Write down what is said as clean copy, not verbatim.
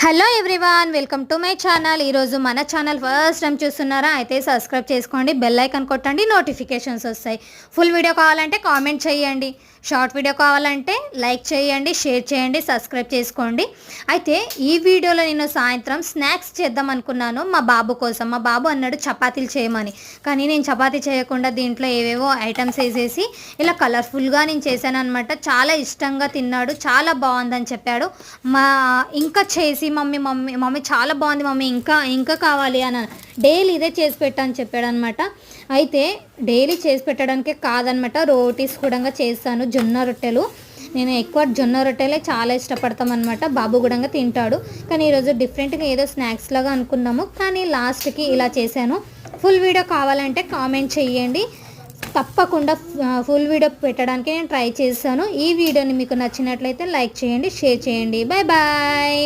Hello everyone, welcome to my channel. ఈరోజు మన channel first time చూస్తున్నారా అయితే సబ్స్క్రైబ్ చేసుకోండి, బెల్ ఐకాన్ కొట్టండి, నోటిఫికేషన్స్ వస్తాయి. ఫుల్ వీడియో కావాలంటే కామెంట్ చేయండి, షార్ట్ వీడియో కావాలంటే లైక్ చేయండి, షేర్ చేయండి, సబ్స్క్రైబ్ చేసుకోండి. అయితే ఈ వీడియోలో నేను సాయంత్రం స్నాక్స్ చేద్దాం అనుకున్నాను మా బాబు కోసం. మా బాబు అన్నాడు చపాతీలు చేయమని, కానీ నేను చపాతీ చేయకుండా దీంట్లో ఏవేవో ఐటమ్స్ వేసేసి ఇలా కలర్ఫుల్గా నేను చేశాను అనమాట. చాలా ఇష్టంగా తిన్నాడు, చాలా బాగుందని చెప్పాడు. ఇంకా చేసి మమ్మీ మమ్మీ మమ్మీ చాలా బాగుంది మమ్మీ, ఇంకా ఇంకా కావాలి అని డైలీ ఇదే చేసి పెట్టని చెప్పాడు అనమాట. అయితే డైలీ చేసి పెట్టడానికే కాదనమాట, రోటీస్ కూడా చేస్తాను. జొన్న రొట్టెలు నేను ఎక్కువ జొన్న రొట్టెలే చాలా ఇష్టపడతాం అనమాట. బాబు కూడా తింటాడు. కానీ ఈరోజు డిఫరెంట్గా ఏదో స్నాక్స్ లాగా అనుకున్నాము, కానీ లాస్ట్కి ఇలా చేశాను. ఫుల్ వీడియో కావాలంటే కామెంట్ చేయండి, తప్పకుండా ఫుల్ వీడియో పెట్టడానికి నేను ట్రై చేస్తాను. ఈ వీడియోని మీకు నచ్చినట్లయితే లైక్ చేయండి, షేర్ చేయండి. Bye bye.